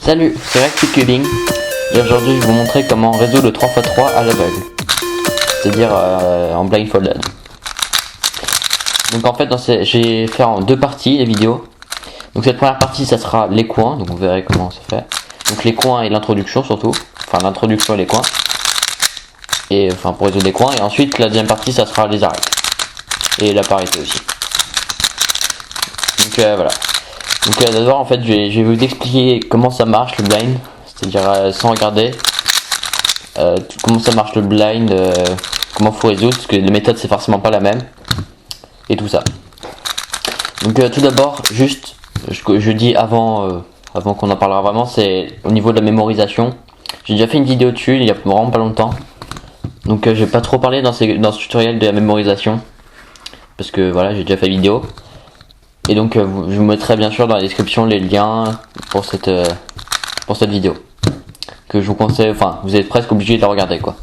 Salut, c'est RectiCubing et aujourd'hui je vais vous montrer comment résoudre le 3x3 à l'aveugle, c'est-à-dire en blindfolded. Donc en fait j'ai fait en deux parties les vidéos. Donc cette première partie ça sera les coins, donc vous verrez comment c'est fait. Donc les coins et l'introduction surtout, enfin l'introduction et les coins, et enfin pour résoudre les coins, et ensuite la deuxième partie ça sera les arêtes et la parité aussi. Donc voilà. Donc d'abord en fait je vais vous expliquer comment ça marche le blind, c'est-à-dire sans regarder comment ça marche le blind, comment faut résoudre, parce que les méthodes c'est forcément pas la même, et tout ça. Donc tout d'abord juste je dis avant qu'on en parlera vraiment, c'est au niveau de la mémorisation. J'ai déjà fait une vidéo dessus il y a vraiment pas longtemps, donc je vais pas trop parler dans ce tutoriel de la mémorisation, parce que voilà j'ai déjà fait vidéo. Et donc je vous mettrai bien sûr dans la description les liens pour cette vidéo, que je vous conseille, enfin vous êtes presque obligé de la regarder quoi.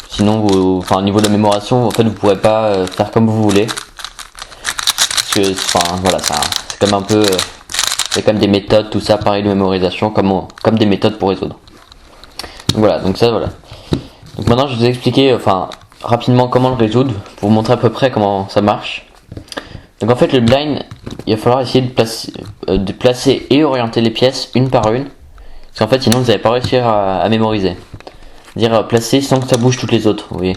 Sinon au niveau de la mémorisation en fait vous pourrez pas faire comme vous voulez, parce que enfin voilà c'est quand même un peu, il y a quand même des méthodes tout ça pareil de mémorisation comme des méthodes pour résoudre. Donc voilà, donc ça voilà. Donc maintenant je vais vous expliquer rapidement comment le résoudre, pour vous montrer à peu près comment ça marche. Donc en fait le blind, il va falloir essayer de placer et orienter les pièces une par une, parce qu'en fait sinon vous n'allez pas réussir à mémoriser. C'est-à-dire placer sans que ça bouge toutes les autres, vous voyez.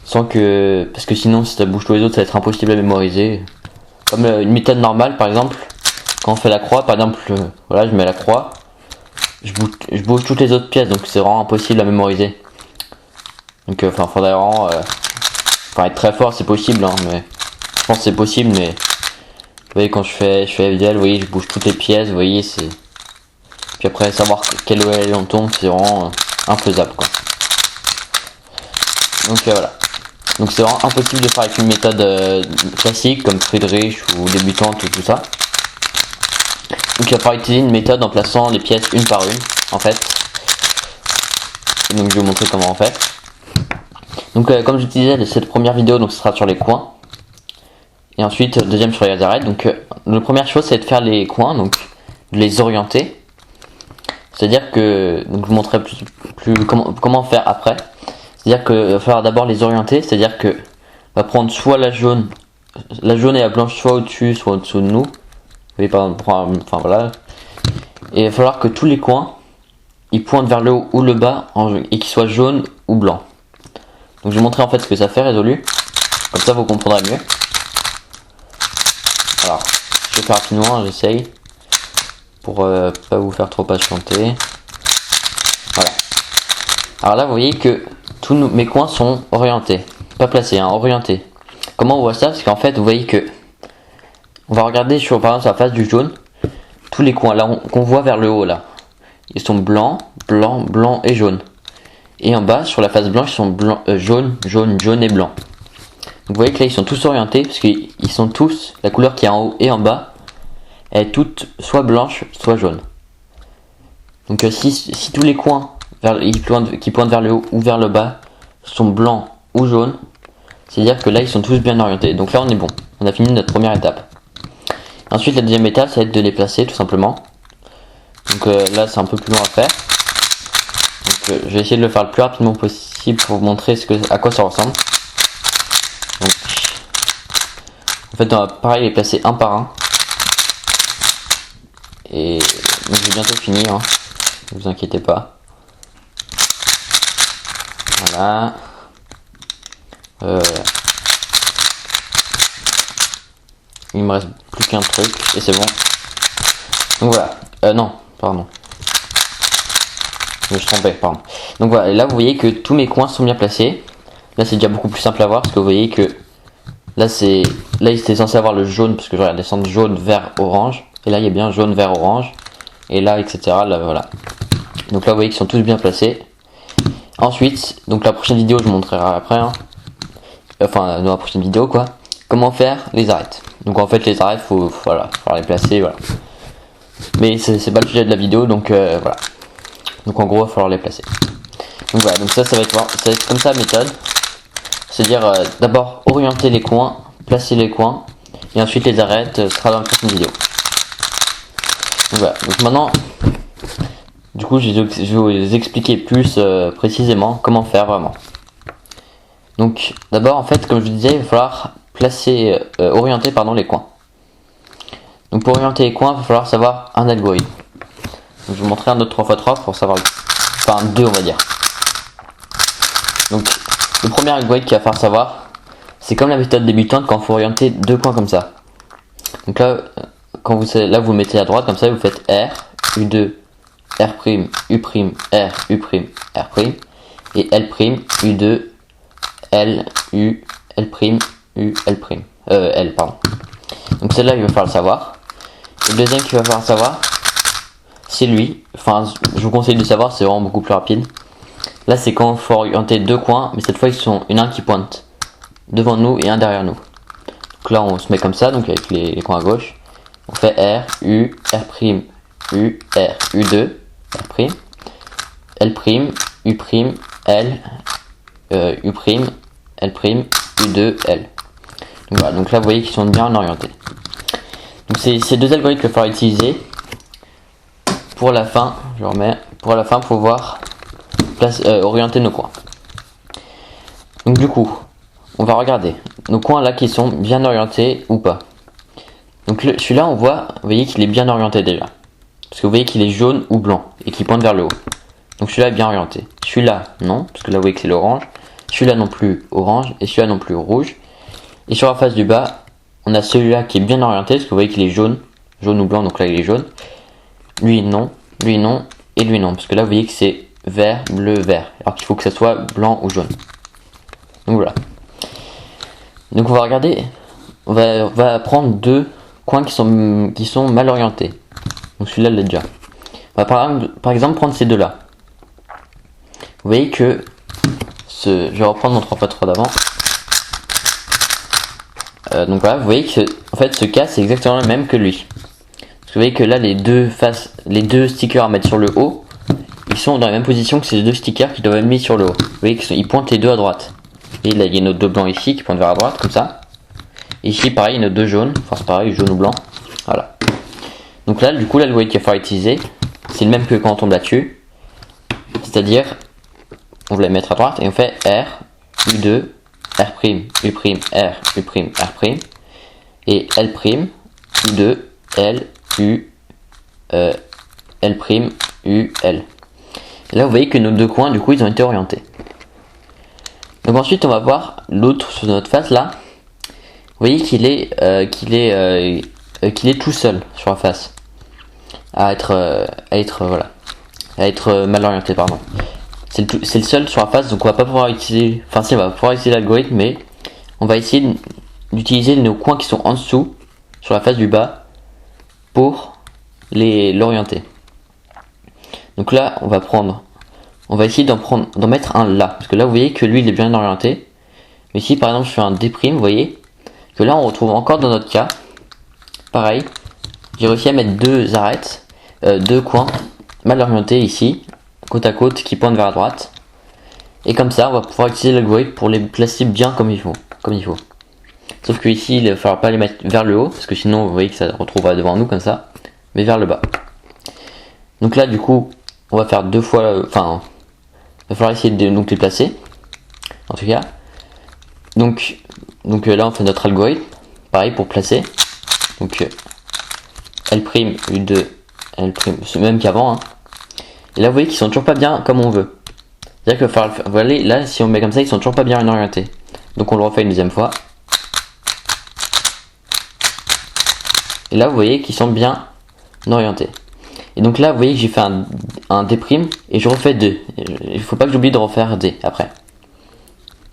Parce que sinon si ça bouge tous les autres ça va être impossible à mémoriser. Comme une méthode normale par exemple, quand on fait la croix par exemple, voilà je mets la croix, je bouge toutes les autres pièces, donc c'est vraiment impossible à mémoriser. Donc faudrait vraiment être très fort, c'est possible hein, mais je pense que c'est possible, mais vous voyez quand je fais FDL, vous voyez je bouge toutes les pièces, vous voyez c'est, puis après savoir quelle OL on tombe c'est vraiment infaisable quoi. Donc voilà, donc c'est vraiment impossible de faire avec une méthode classique comme Friedrich ou débutante ou tout ça. Donc il va falloir utiliser une méthode en plaçant les pièces une par une en fait. Et donc je vais vous montrer comment on fait. Donc comme je disais, cette première vidéo donc ce sera sur les coins. Et ensuite, deuxième sur les arêtes. Donc, la première chose, c'est de faire les coins, donc de les orienter. C'est-à-dire que, donc je vous montrerai plus comment faire après. C'est-à-dire que va falloir d'abord les orienter. C'est-à-dire que on va prendre soit la jaune et la blanche, soit au-dessus, soit au-dessous de nous. Vous voyez, enfin voilà. Et il va falloir que tous les coins, ils pointent vers le haut ou le bas et qu'ils soient jaunes ou blancs. Donc, je vais vous montrer en fait ce que ça fait résolu. Comme ça, vous comprendrez mieux. Alors, je vais faire rapidement, j'essaye pour pas vous faire trop patienter. Voilà. Alors là, vous voyez que tous mes coins sont orientés, pas placés, hein, orientés. Comment on voit ça? Parce qu'en fait, vous voyez que on va regarder par exemple sur la face du jaune, tous les coins là qu'on voit vers le haut là, ils sont blancs, blanc, blanc et jaune. Et en bas, sur la face blanche, ils sont jaune, jaune, jaune et blanc. Donc vous voyez que là ils sont tous orientés parce qu'ils sont tous, la couleur qui est en haut et en bas, elle est toute soit blanche soit jaune. Donc si tous les coins qui pointent vers le haut ou vers le bas sont blancs ou jaunes, c'est-à-dire que là ils sont tous bien orientés. Donc là on est bon, on a fini notre première étape. Ensuite la deuxième étape ça va être de les placer tout simplement. Donc là c'est un peu plus long à faire. Donc je vais essayer de le faire le plus rapidement possible pour vous montrer à quoi ça ressemble. Donc, en fait on va pareil les placer un par un. Et donc je vais bientôt finir, hein. Ne vous inquiétez pas. Voilà. Il me reste plus qu'un truc et c'est bon. Donc voilà. Non, pardon. Je me suis trompé, pardon. Donc voilà, et là vous voyez que tous mes coins sont bien placés. Là c'est déjà beaucoup plus simple à voir parce que vous voyez que là il était censé avoir le jaune parce que je regarde descendre jaune, vert, orange. Et là il y a bien jaune, vert, orange. Et là etc. Là voilà. Donc là vous voyez qu'ils sont tous bien placés. Ensuite, donc la prochaine vidéo je vous montrerai après. Hein. Enfin dans la prochaine vidéo quoi. Comment faire les arêtes. Donc en fait les arêtes faut les placer voilà. Mais c'est pas le sujet de la vidéo donc voilà. Donc en gros il va falloir les placer. Donc voilà, donc ça va être comme ça la méthode. C'est-à-dire d'abord orienter les coins, placer les coins, et ensuite les arêtes sera dans la prochaine vidéo. Donc voilà, donc maintenant Du coup, je vais vous expliquer plus précisément comment faire vraiment. Donc, d'abord, en fait, comme je vous disais, il va falloir orienter les coins. Donc, pour orienter les coins, il va falloir savoir un algorithme. Donc, je vais vous montrer un autre 3x3 pour savoir, enfin 2 on va dire. Donc, le premier algorithme qu'il va falloir savoir, c'est comme la méthode débutante quand il faut orienter deux coins comme ça. Donc là, là vous mettez à droite comme ça, vous faites R, U2, R', U', R, U', R', et L', U2, L, U, L', U, L', L, pardon. Donc celle-là, il va falloir le savoir. Le deuxième qu'il va falloir savoir, c'est lui. Enfin, je vous conseille de le savoir, c'est vraiment beaucoup plus rapide. Là, c'est quand il faut orienter deux coins, mais cette fois, ils sont un qui pointe devant nous et un derrière nous. Donc là, on se met comme ça, donc avec les coins à gauche. On fait R, U, R', U, R, U2, R', L', U', L, U', L', U2, L. Donc voilà, donc là, vous voyez qu'ils sont bien orientés. Donc c'est ces deux algorithmes qu'il va falloir utiliser pour la fin. Je remets pour la fin pour pouvoir orienter nos coins. Donc du coup, on va regarder nos coins là qui sont bien orientés ou pas. Donc celui-là, on voit, vous voyez qu'il est bien orienté déjà. Parce que vous voyez qu'il est jaune ou blanc et qu'il pointe vers le haut. Donc celui-là est bien orienté. Celui-là, non, parce que là vous voyez que c'est l'orange. Celui-là non plus orange et celui-là non plus rouge. Et sur la face du bas, on a celui-là qui est bien orienté parce que vous voyez qu'il est jaune ou blanc, donc là il est jaune. Lui non, et lui non, parce que là vous voyez que c'est vert, bleu, vert. Alors qu'il faut que ça soit blanc ou jaune. Donc voilà. Donc on va regarder, on va prendre deux coins qui sont mal orientés. Donc celui-là l'a déjà. On va par exemple prendre ces deux-là. Vous voyez que je vais reprendre mon 3x3 d'avant. Donc voilà, vous voyez que en fait ce cas c'est exactement le même que lui. Parce que vous voyez que là les deux stickers à mettre sur le haut, ils sont dans la même position que ces deux stickers qui doivent être mis sur le haut. Vous voyez qu'ils pointent les deux à droite. Et là il y a nos deux blancs ici qui pointent vers la droite comme ça. Et ici pareil, il y a nos deux jaunes, enfin c'est pareil, jaune ou blanc. Voilà. Donc là du coup l'algorithme qu'il va falloir utiliser, c'est le même que quand on tombe là-dessus. C'est-à-dire, on va les mettre à droite et on fait R, U2, R', U', R, U', R', et L', U2, L, U, L', U, L. Et là vous voyez que nos deux coins du coup ils ont été orientés. Donc ensuite on va voir l'autre sur notre face là. Vous voyez qu'il est tout seul sur la face. À être mal orienté, pardon. C'est le seul sur la face, donc on va pas pouvoir utiliser. Enfin si, on va pouvoir utiliser l'algorithme, mais on va essayer d'utiliser nos coins qui sont en dessous, sur la face du bas, pour l'orienter. Donc là, on va essayer d'en mettre un là, parce que là vous voyez que lui il est bien orienté. Mais si par exemple je fais un D', vous voyez que là on retrouve encore dans notre cas, pareil, j'ai réussi à mettre deux arêtes, deux coins mal orientés ici, côte à côte, qui pointent vers la droite. Et comme ça, on va pouvoir utiliser l'algorithme pour les placer bien comme il faut. Sauf que ici, il va falloir pas les mettre vers le haut, parce que sinon, vous voyez que ça se retrouvera devant nous comme ça, mais vers le bas. Donc là, du coup, on va faire deux fois, enfin, il va falloir essayer de les placer, en tout cas. Donc là, on fait notre algorithme, pareil pour placer. Donc L', U2, L', c'est même qu'avant. Hein. Et là, vous voyez qu'ils sont toujours pas bien comme on veut. C'est-à-dire que voilà, là, si on met comme ça, ils sont toujours pas bien orientés. Donc on le refait une deuxième fois. Et là, vous voyez qu'ils sont bien orientés. Et donc là, vous voyez que j'ai fait un D' et je refais 2. Il faut pas que j'oublie de refaire D après.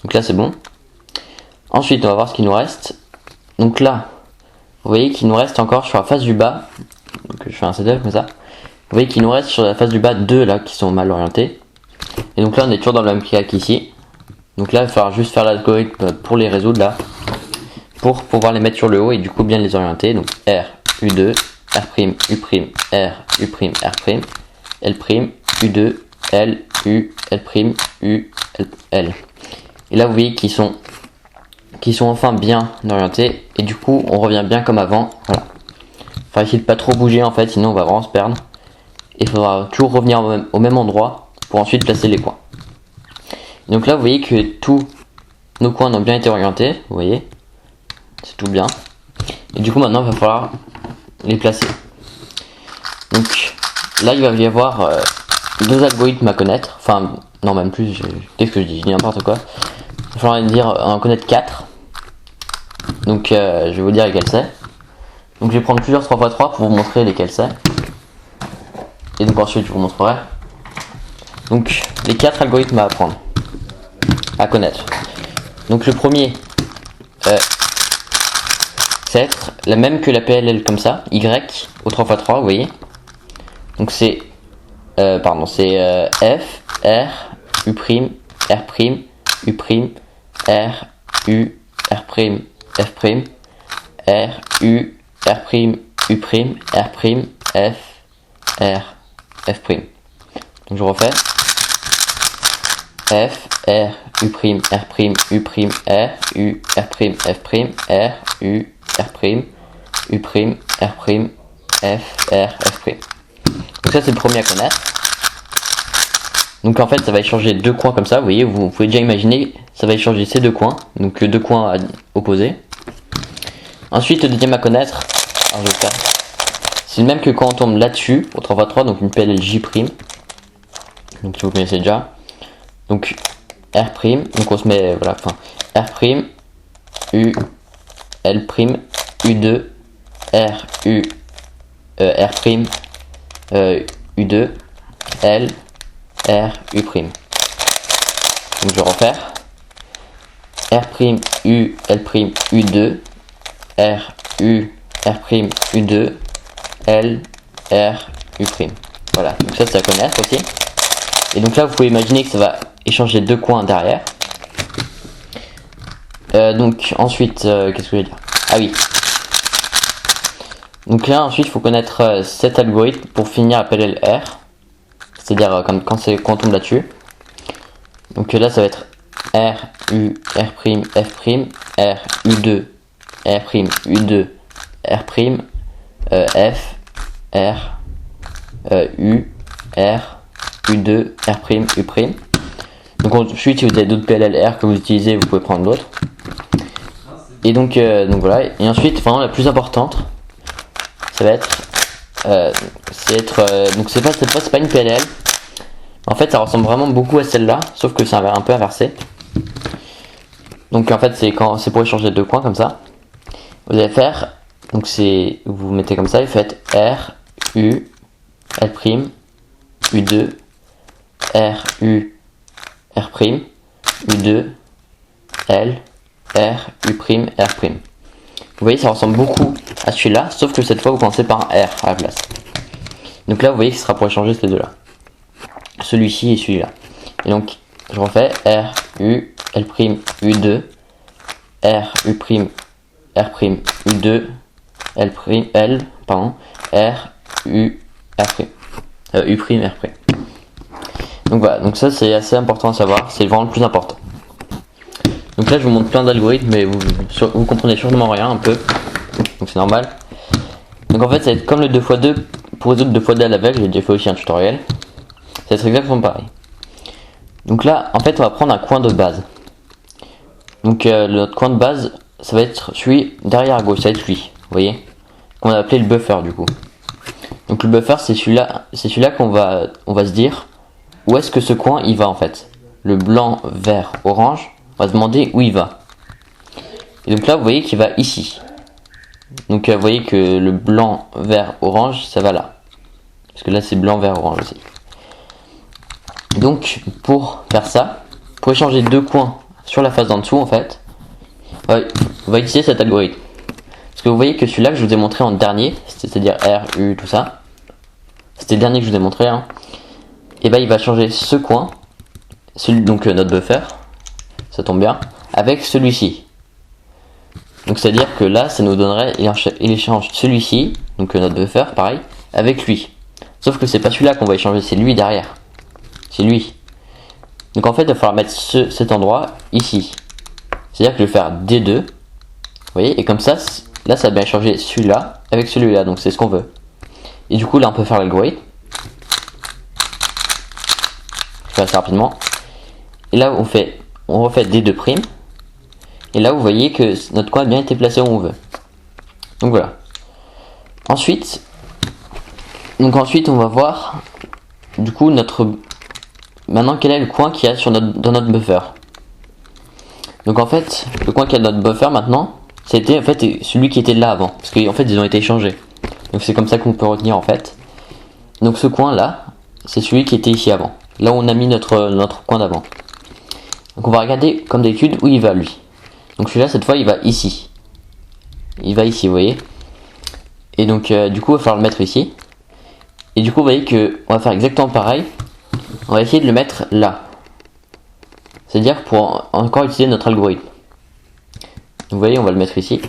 Donc là, c'est bon. Ensuite, on va voir ce qu'il nous reste. Donc là, vous voyez qu'il nous reste encore sur la face du bas. Donc je fais un setup comme ça. Vous voyez qu'il nous reste sur la face du bas deux là qui sont mal orientés. Et donc là, on est toujours dans le même cas qu'ici. Donc là, il va falloir juste faire l'algorithme pour les résoudre là. Pour pouvoir les mettre sur le haut et du coup bien les orienter. Donc R, U2, R', U', R, U', R', L', U2, L, U, L', U, L. Et là, vous voyez qu'ils sont enfin bien orientés. Et du coup, on revient bien comme avant. Voilà. Faut essayer de pas trop bouger en fait, sinon on va vraiment se perdre. et il faudra toujours revenir au même endroit pour ensuite placer les coins. Donc là vous voyez que tous nos coins ont bien été orientés, vous voyez, c'est tout bien. Et du coup maintenant il va falloir les placer. Donc là il va y avoir deux algorithmes à connaître, enfin non même plus, qu'est-ce que je dis n'importe quoi. Il va falloir dire en connaître 4. Donc je vais vous dire lesquels c'est. Donc je vais prendre plusieurs 3x3 pour vous montrer lesquels c'est. Et donc ensuite je vous montrerai. Donc les 4 algorithmes à apprendre, à connaître. Donc le premier, c'est être la même que la PLL comme ça, Y au 3x3, vous voyez. Donc c'est F, R, U', R', U', R, U, R', F', R, U, R', U', R', F, R, F'. Donc je refais. F, R, U', R', U', R, U, R', F', R, U, R', U', R', F, R, F'. Donc ça c'est le premier à connaître. Donc en fait ça va échanger deux coins comme ça, vous voyez, vous pouvez déjà imaginer, ça va échanger ces deux coins, donc deux coins opposés. Ensuite le deuxième à connaître, alors je vais faire, c'est le même que quand on tombe là-dessus, au 3x3, donc une PLL J', donc si vous connaissez déjà. Donc R', donc on se met, voilà, enfin, R', U, L', U2, R, U, R', U2, L, R, U'. Donc je vais refaire. R', U, L', U2, R, U, R', U2, L, R, U'. Voilà, donc ça c'est à connaître aussi. Et donc là vous pouvez imaginer que ça va échanger deux coins derrière. Donc ensuite, qu'est-ce que je vais dire? Ah oui. Donc là ensuite il faut connaître cet algorithme pour finir à PLL R. C'est-à-dire quand on tombe là-dessus. Donc là ça va être R, U, R', F', R, U2, R', U2, R', F, R, U, R, U2, R', U'. Donc ensuite si vous avez d'autres PLL R que vous utilisez, vous pouvez prendre d'autres. Et donc voilà. Et ensuite vraiment la plus importante, ça va être donc c'est pas cette fois c'est pas une PLL. En fait ça ressemble vraiment beaucoup à celle-là, sauf que c'est un peu inversé. Donc en fait c'est pour échanger deux coins comme ça. Vous allez faire, donc vous mettez comme ça et faites R, U, L', U2, R, U, R', U2, L, R, U', R'. Vous voyez ça ressemble beaucoup à celui-là, sauf que cette fois vous commencez par un R à la place. Donc là vous voyez que ce sera pour échanger ces deux-là. Celui-ci et celui-là. Et donc je refais R, U, L', U2, R, U', R', U2, L', R, U, R'. U', R'. Donc voilà, donc ça c'est assez important à savoir, c'est vraiment le plus important. Donc là je vous montre plein d'algorithmes, mais vous comprenez sûrement rien un peu, donc c'est normal. Donc en fait ça va être comme le 2x2, pour résoudre 2x2 à l'aveugle, j'ai déjà fait aussi un tutoriel. Ça va être exactement pareil. Donc là en fait on va prendre un coin de base. Donc notre coin de base, ça va être celui derrière à gauche, ça va être lui, vous voyez, qu'on va appeler le buffer du coup. Donc le buffer c'est celui-là qu'on va se dire où est-ce que ce coin il va en fait. Le blanc, vert, orange, on va se demander où il va. Et donc là vous voyez qu'il va ici. Donc vous voyez que le blanc, vert, orange ça va là. Parce que là c'est blanc, vert, orange aussi. Donc pour faire ça, pour échanger deux coins sur la face d'en dessous en fait, on va utiliser cet algorithme. Parce que vous voyez que celui-là que je vous ai montré en dernier, c'est-à-dire R, U, tout ça, c'était le dernier que je vous ai montré, hein, et bah il va changer ce coin, donc notre buffer, ça tombe bien, avec celui-ci. Donc c'est à dire que là ça nous donnerait, il échange celui-ci, donc notre buffer pareil, avec lui. Sauf que c'est pas celui-là qu'on va échanger, c'est lui derrière. C'est lui. Donc en fait il va falloir mettre cet endroit ici. C'est-à-dire que je vais faire D2. Vous voyez, et comme ça, là ça va bien changer celui-là avec celui-là, donc c'est ce qu'on veut. Et du coup là on peut faire l'algorithme. fais assez rapidement. Et là on refait D2'. Et là vous voyez que notre coin a bien été placé où on veut. Donc voilà. Ensuite on va voir du coup maintenant quel est le coin qu'il y a dans notre buffer. Donc en fait le coin qu'il y a dans notre buffer maintenant, c'était en fait celui qui était là avant, parce qu'en fait ils ont été échangés. Donc c'est comme ça qu'on peut retenir en fait. Donc ce coin là, c'est celui qui était ici avant, là où on a mis notre coin d'avant. Donc on va regarder comme d'habitude où il va lui. Donc celui-là cette fois il va ici. Il va ici, vous voyez. Et donc du coup il va falloir le mettre ici. Et du coup vous voyez que on va faire exactement pareil. On va essayer de le mettre là. C'est-à-dire pour encore utiliser notre algorithme. Donc, vous voyez, on va le mettre ici.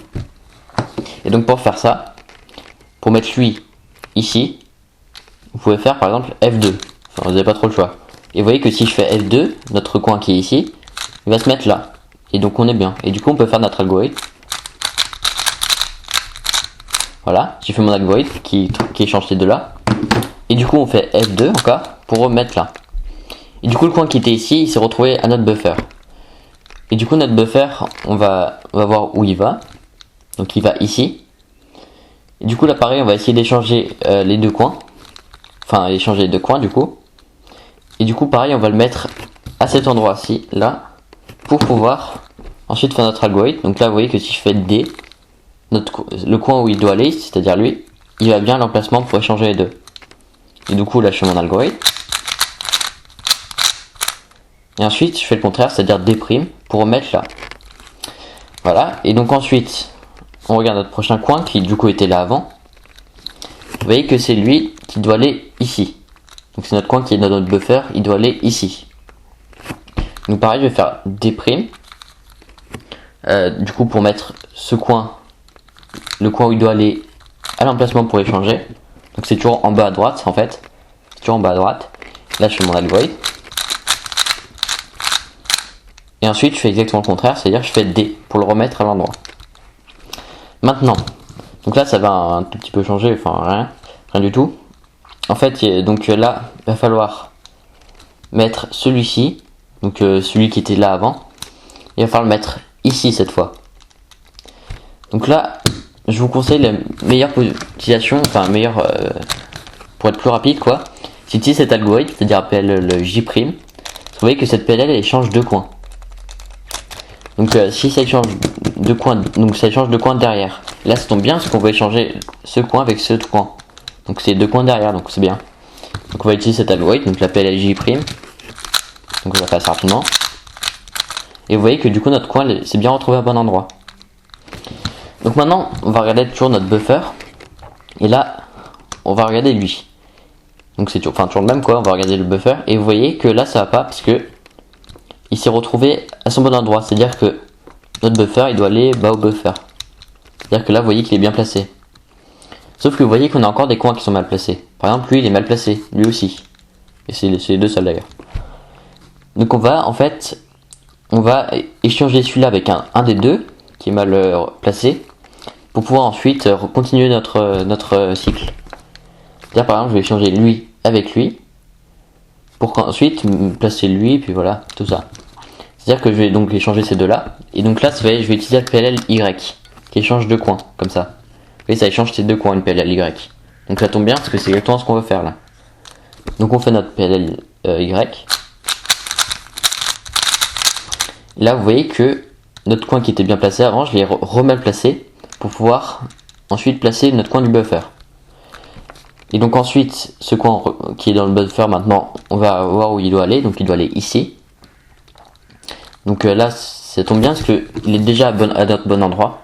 Et donc pour faire ça, pour mettre lui ici, vous pouvez faire par exemple F2. Enfin, vous n'avez pas trop le choix. Et vous voyez que si je fais F2, notre coin qui est ici, il va se mettre là. Et donc on est bien. Et du coup on peut faire notre algorithme. Voilà, j'ai fait mon algorithme qui échange ces deux là. Et du coup on fait F2 encore pour remettre là. Et du coup le coin qui était ici, il s'est retrouvé à notre buffer. Et du coup notre buffer, on va voir où il va. Donc il va ici. Et du coup là pareil, on va essayer d'échanger les deux coins. Enfin échanger les deux coins du coup. Et du coup pareil, on va le mettre à cet endroit-ci, là, pour pouvoir ensuite faire notre algorithme. Donc là vous voyez que si je fais D, le coin où il doit aller, c'est-à-dire lui, il va bien à l'emplacement pour échanger les deux. Et du coup là je fais mon algorithme. Et ensuite je fais le contraire, c'est-à-dire D' pour remettre là. Voilà, et donc ensuite on regarde notre prochain coin qui du coup était là avant. Vous voyez que c'est lui qui doit aller ici. Donc c'est notre coin qui est dans notre buffer, il doit aller ici. Donc pareil, je vais faire D'. Du coup pour mettre ce coin, le coin où il doit aller à l'emplacement pour échanger. Donc c'est toujours en bas à droite en fait. C'est toujours en bas à droite. Là je fais mon algorithme. Et ensuite je fais exactement le contraire, c'est-à-dire je fais D pour le remettre à l'endroit. Maintenant, donc là ça va un tout petit peu changer, enfin rien du tout. En fait, donc là il va falloir mettre celui-ci, donc celui qui était là avant. Il va falloir le mettre ici cette fois. Donc là, je vous conseille la meilleure utilisation, enfin meilleure pour être plus rapide quoi. C'est utiliser cet algorithme, c'est-à-dire PLL J'. Vous voyez que cette PLL elle change de coin. Donc si ça change de coin, donc ça change de coin derrière. Là ça tombe bien parce qu'on va échanger ce coin avec ce coin. Donc c'est deux coins derrière, donc c'est bien. Donc on va utiliser cet algorithme, donc la PLLJ'. Donc on va faire ça rapidement. Et vous voyez que du coup notre coin s'est bien retrouvé à bon endroit. Donc maintenant on va regarder toujours notre buffer. Et là on va regarder lui. Donc c'est toujours le même quoi, on va regarder le buffer. Et vous voyez que là ça va pas parce que il s'est retrouvé à son bon endroit. C'est-à-dire que notre buffer il doit aller bas au buffer. C'est-à-dire que là vous voyez qu'il est bien placé. Sauf que vous voyez qu'on a encore des coins qui sont mal placés. Par exemple lui il est mal placé, lui aussi. Et c'est les deux seuls d'ailleurs. Donc on va échanger celui-là avec un des deux qui est mal placé pour pouvoir ensuite continuer notre cycle. C'est-à-dire par exemple je vais échanger lui avec lui pour qu'ensuite placer lui puis voilà tout ça. C'est-à-dire que je vais donc échanger ces deux-là et donc là vous voyez, je vais utiliser le PLL Y qui échange deux coins comme ça. Vous voyez ça échange ces deux coins une PLL Y. Donc ça tombe bien parce que c'est exactement ce qu'on veut faire là. Donc on fait notre PLL Y. Là vous voyez que notre coin qui était bien placé avant, je l'ai remal placé pour pouvoir ensuite placer notre coin du buffer. Et donc ensuite ce coin qui est dans le buffer maintenant, on va voir où il doit aller, donc il doit aller ici. Donc là ça tombe bien parce que il est déjà à notre bon endroit.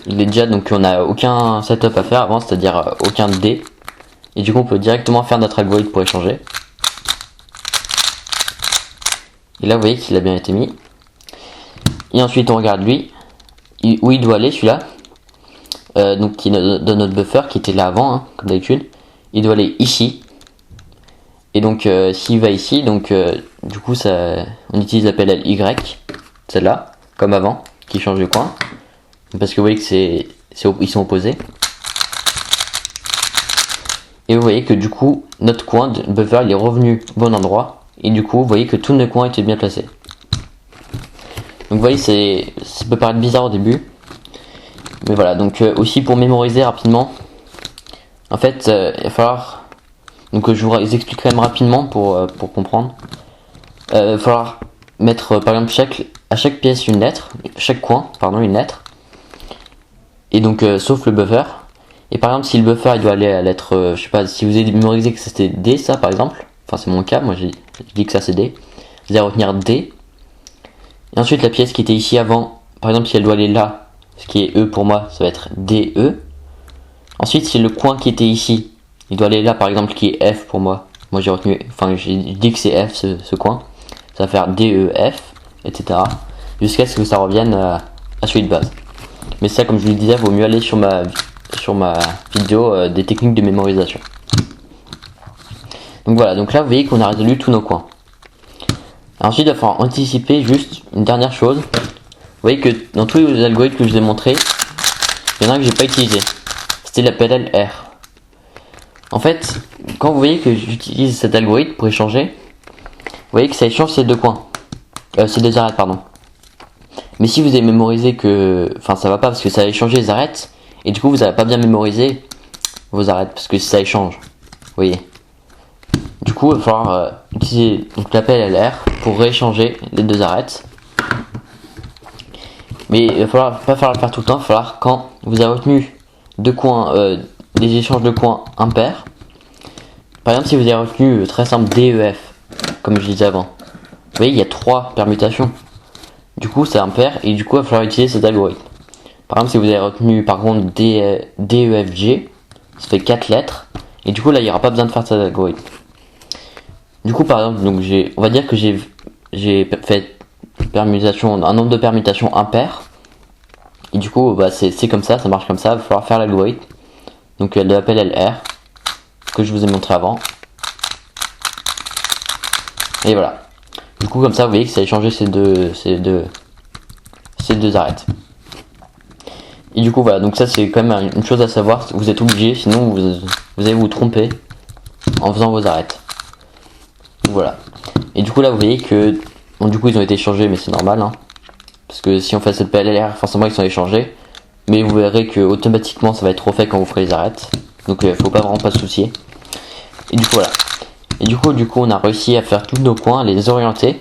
Il est déjà, donc on n'a aucun setup à faire avant, c'est-à-dire aucun D. Et du coup on peut directement faire notre algorithme pour échanger. Et là vous voyez qu'il a bien été mis. Et ensuite on regarde lui, où il doit aller celui-là. Donc qui est dans notre buffer qui était là avant, hein, comme d'habitude. Il doit aller ici. Et donc s'il va ici, donc du coup on utilise la PLL Y, celle-là, comme avant, qui change de coin. Parce que vous voyez que ils sont opposés. Et vous voyez que du coup, notre coin de buffer il est revenu au bon endroit. Et du coup, vous voyez que tous nos coins étaient bien placés. Donc vous voyez, ça peut paraître bizarre au début. Mais voilà, donc aussi pour mémoriser rapidement, en fait, il va falloir... Donc je vous explique quand même rapidement pour comprendre. Il va falloir mettre par exemple à chaque pièce une lettre, chaque coin, pardon, une lettre. Et donc sauf le buffer. Et par exemple si le buffer il doit aller à la lettre, je sais pas, si vous avez mémorisé que c'était D ça par exemple, enfin c'est mon cas, moi j'ai dit que ça c'est D, vous allez retenir D. Et ensuite la pièce qui était ici avant, par exemple si elle doit aller là, ce qui est E pour moi, ça va être DE. Ensuite si le coin qui était ici, il doit aller là par exemple qui est F pour moi, moi j'ai retenu, enfin j'ai dit que c'est F ce coin, ça va faire DEF, etc. Jusqu'à ce que ça revienne à celui de base. Mais ça comme je vous le disais, il vaut mieux aller sur ma vidéo des techniques de mémorisation. Donc voilà, donc là vous voyez qu'on a résolu tous nos coins. Ensuite il va falloir anticiper juste une dernière chose. Vous voyez que dans tous les algorithmes que je vous ai montré, il y en a un que j'ai pas utilisé. C'était la PLLR. En fait, quand vous voyez que j'utilise cet algorithme pour échanger, vous voyez que ça échange ces deux coins. Ces deux arêtes, pardon. Mais si vous avez mémorisé que... Enfin ça va pas parce que ça a échangé les arêtes. Et du coup vous n'avez pas bien mémorisé vos arêtes parce que ça échange. Vous voyez. Du coup il va falloir utiliser la PLLR pour rééchanger les deux arêtes. Mais il va pas falloir le faire tout le temps. Il va falloir quand vous avez retenu deux coins, des échanges de coins impairs. Par exemple si vous avez retenu très simple DEF, comme je disais avant. Vous voyez il y a 3 permutations. Du coup c'est impair et du coup il va falloir utiliser cet algorithme. Par exemple si vous avez retenu par contre DEFG, ça fait 4 lettres. Et du coup là il n'y aura pas besoin de faire cet algorithme. Du coup par exemple donc on va dire que j'ai fait un nombre de permutations impair. Et du coup bah, c'est comme ça marche comme ça, il va falloir faire l'algorithme. Donc elle l'appelle LR que je vous ai montré avant. Et voilà. Du coup comme ça vous voyez que ça a échangé ces deux arêtes. Et du coup voilà, donc ça c'est quand même une chose à savoir, vous êtes obligé, sinon vous allez vous tromper en faisant vos arêtes. Donc voilà. Et du coup là vous voyez que, bon du coup ils ont été échangés mais c'est normal hein. Parce que si on fait cette PLLR forcément ils sont échangés. Mais vous verrez que automatiquement ça va être refait quand vous ferez les arêtes. Donc faut pas vraiment pas se soucier. Et du coup voilà. Et du coup on a réussi à faire tous nos coins, les orienter.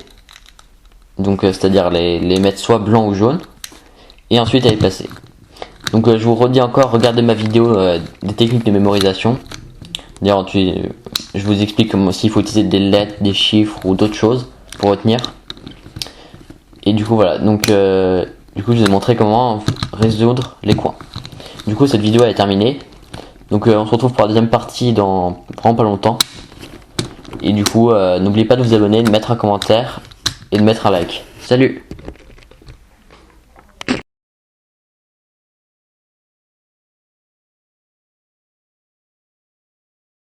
Donc c'est-à-dire les mettre soit blanc ou jaune. Et ensuite à les placer. Donc je vous redis encore, regardez ma vidéo des techniques de mémorisation. D'ailleurs je vous explique s'il faut utiliser des lettres, des chiffres ou d'autres choses pour retenir. Et du coup voilà, donc du coup je vous ai montré comment résoudre les coins. Du coup cette vidéo elle est terminée. Donc on se retrouve pour la deuxième partie dans vraiment pas longtemps. Et du coup n'oubliez pas de vous abonner, de mettre un commentaire et de mettre un like. Salut!